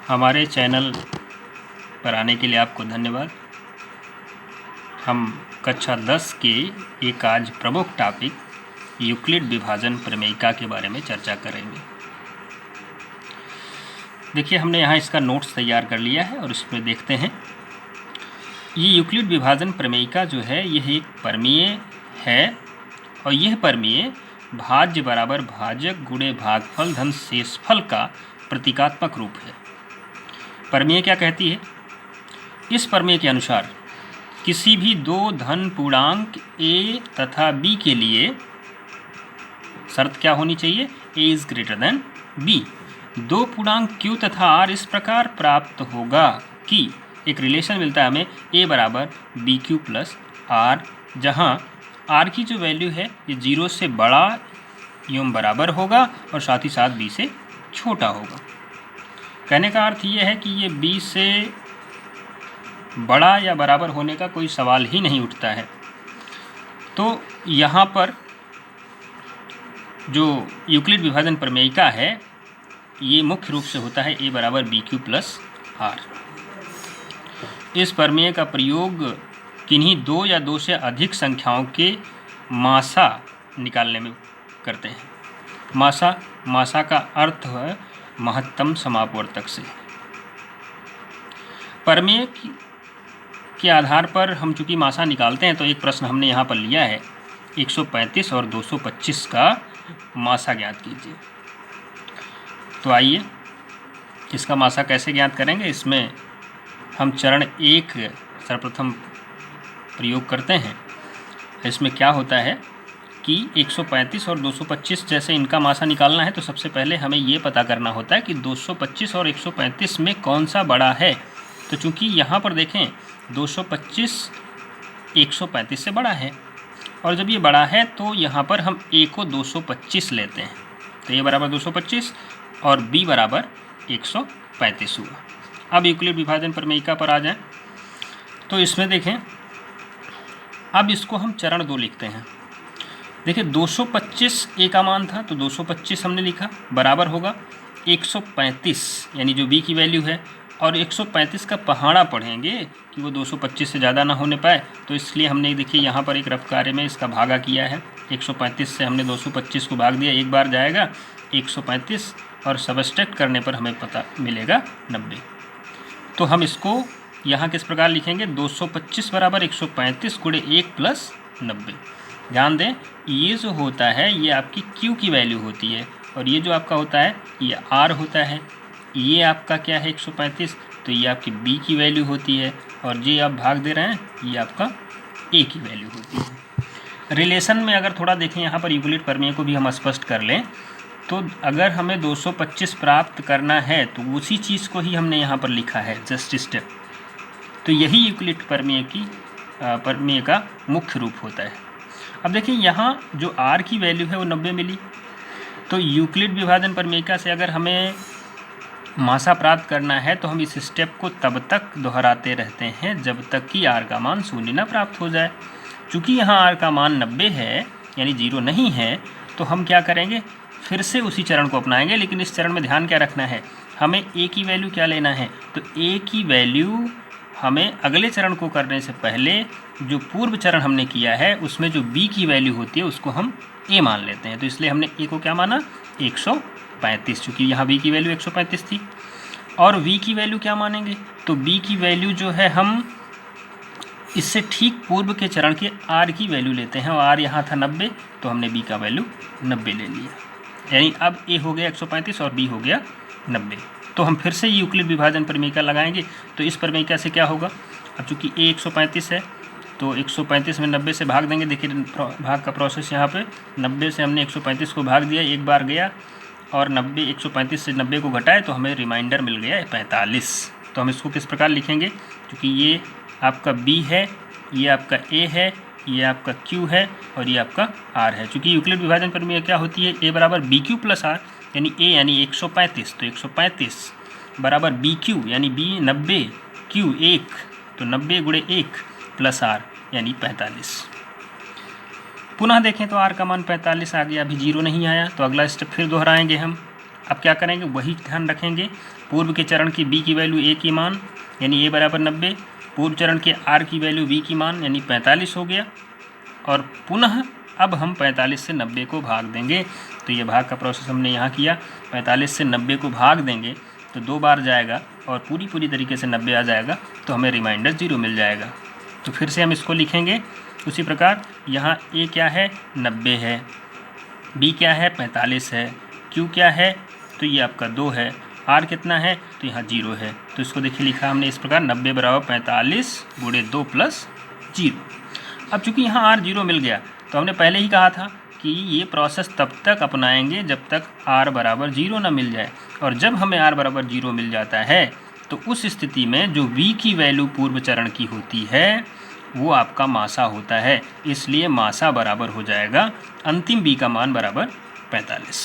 हमारे चैनल पर आने के लिए आपको धन्यवाद। हम कक्षा 10 के एक आज प्रमुख टॉपिक यूक्लिड विभाजन प्रमेयिका के बारे में चर्चा करेंगे। देखिए, हमने यहाँ इसका नोट्स तैयार कर लिया है और इसमें देखते हैं। ये यूक्लिड विभाजन प्रमेयिका जो है यह एक परमीय है और यह परमीय भाज्य बराबर भाजक गुणे भागफल धन शेषफल का प्रतीकात्मक रूप है। परमेय क्या कहती है? इस परमेय के अनुसार किसी भी दो धन पूर्णांक a तथा b के लिए शर्त क्या होनी चाहिए? a is greater than b। दो पूर्णांक q तथा r इस प्रकार प्राप्त होगा कि एक रिलेशन मिलता है हमें a बराबर बी क्यू प्लस आर, जहाँ r की जो वैल्यू है ये 0 से बड़ा एवं बराबर होगा और साथ ही साथ b से छोटा होगा। कहने का अर्थ ये है कि ये b से बड़ा या बराबर होने का कोई सवाल ही नहीं उठता है। तो यहाँ पर जो यूक्लिड विभाजन प्रमेयिका है ये मुख्य रूप से होता है a बराबर बी क्यू प्लस आर। इस प्रमेय का प्रयोग किन्हीं दो या दो से अधिक संख्याओं के मासा निकालने में करते हैं। मासा का अर्थ है महत्तम समापवर्तक से। प्रमेय के आधार पर हम चूंकि मासा निकालते हैं तो एक प्रश्न हमने यहाँ पर लिया है 135 और 225 का मासा ज्ञात कीजिए। तो आइए इसका मासा कैसे ज्ञात करेंगे। इसमें हम चरण 1 सर्वप्रथम प्रयोग करते हैं। इसमें क्या होता है कि 135 और 225 जैसे इनका मासा निकालना है तो सबसे पहले हमें ये पता करना होता है कि 225 और 135 में कौन सा बड़ा है। तो चूंकि यहाँ पर देखें 225 135 से बड़ा है और जब ये बड़ा है तो यहाँ पर हम a को 225 लेते हैं। तो a बराबर 225 और b बराबर 135 हुआ। अब यूक्लिड विभाजन प्रमेयिका पर आ जाएं तो इसमें देखें, अब इसको हम चरण 2 लिखते हैं। देखिए 225 a का मान था तो 225 हमने लिखा बराबर होगा 135 यानी जो b की वैल्यू है, और 135 का पहाड़ा पढ़ेंगे कि वो 225 से ज़्यादा ना होने पाए, तो इसलिए हमने देखिए यहाँ पर एक रफ कार्य में इसका भागा किया है। 135 से हमने 225 को भाग दिया, एक बार जाएगा 135 और सबस्ट्रैक्ट करने पर हमें पता मिलेगा 90। तो हम इसको यहाँ किस प्रकार लिखेंगे? 225 बराबर 135 गुणे 1 प्लस 90। ध्यान दें ये जो होता है ये आपकी Q की वैल्यू होती है और ये जो आपका होता है ये R होता है। ये आपका क्या है 135, तो ये आपकी B की वैल्यू होती है और ये आप भाग दे रहे हैं ये आपका A की वैल्यू होती है। रिलेशन में अगर थोड़ा देखें यहाँ पर यूक्लिड प्रमेय को भी हम स्पष्ट कर लें तो अगर हमें 225 प्राप्त करना है तो उसी चीज़ को ही हमने यहाँ पर लिखा है जस्ट स्टेप। तो यही यूक्लिड प्रमेय का मुख्य रूप होता है। अब देखिए यहाँ जो R की वैल्यू है वो 90 मिली, तो यूक्लिड विभाजन प्रमेयिका से अगर हमें मासा प्राप्त करना है तो हम इस स्टेप को तब तक दोहराते रहते हैं जब तक कि R का मान 0 न प्राप्त हो जाए। चूँकि यहाँ R का मान 90 है यानी 0 नहीं है तो हम क्या करेंगे, फिर से उसी चरण को अपनाएंगे। लेकिन इस चरण में ध्यान क्या रखना है, हमें A की वैल्यू क्या लेना है, तो A की वैल्यू हमें अगले चरण को करने से पहले जो पूर्व चरण हमने किया है उसमें जो B की वैल्यू होती है उसको हम A मान लेते हैं। तो इसलिए हमने A को क्या माना 135, चूँकि यहाँ B की वैल्यू 135 थी। और V की वैल्यू क्या मानेंगे, तो B की वैल्यू जो है हम इससे ठीक पूर्व के चरण के R की वैल्यू लेते हैं और R यहाँ था 90 तो हमने B का वैल्यू 90 ले लिया। यानी अब A हो गया 135 और B हो गया 90। तो हम फिर से यूक्लिड विभाजन प्रमेयिका लगाएंगे। तो इस प्रमेयिका से क्या होगा, अब चूँकि A 135 है तो 135 में 90 से भाग देंगे। देखिए भाग का प्रोसेस यहाँ पे 90 से हमने 135 को भाग दिया, एक बार गया और 135 से 90 को घटाए तो हमें रिमाइंडर मिल गया 45। तो हम इसको किस प्रकार लिखेंगे, क्योंकि ये आपका B है, ये आपका A है, ये आपका Q है और ये आपका R है। चूँकि यूक्लिड विभाजन प्रमेय क्या होती है, A बराबर बी क्यू प्लस आर यानी A यानी 135, तो 135 बराबर बी क्यू यानी B 90, Q 1 तो 90 गुणे 1 प्लस R यानी 45। पुनः देखें तो R का मान 45 आ गया, अभी 0 नहीं आया, तो अगला स्टेप फिर दोहराएंगे हम। अब क्या करेंगे, वही ध्यान रखेंगे, पूर्व के चरण की बी की वैल्यू ए की मान यानी ए बराबर 90, पूर्व चरण के आर की वैल्यू बी की मान यानी 45 हो गया, और पुनः अब हम 45 से 90 को भाग देंगे। तो ये भाग का प्रोसेस हमने यहाँ किया, 45 से 90 को भाग देंगे तो 2 बार जाएगा और पूरी तरीके से 90 आ जाएगा, तो हमें रिमाइंडर 0 मिल जाएगा। तो फिर से हम इसको लिखेंगे उसी प्रकार, यहाँ ए क्या है 90 है, बी क्या है 45 है, क्यू क्या है तो ये आपका 2 है, आर कितना है तो यहाँ 0 है। तो इसको देखिए लिखा हमने इस प्रकार 90 बराबर 45 गुणे 2 प्लस 0। अब चूँकि यहाँ आर 0 मिल गया तो हमने पहले ही कहा था कि ये प्रोसेस तब तक अपनाएंगे जब तक आर बराबर 0 ना मिल जाए, और जब हमें आर बराबर 0 मिल जाता है तो उस स्थिति में जो वी की वैल्यू पूर्व चरण की होती है वो आपका मासा होता है, इसलिए मासा बराबर हो जाएगा अंतिम बी का मान बराबर 45।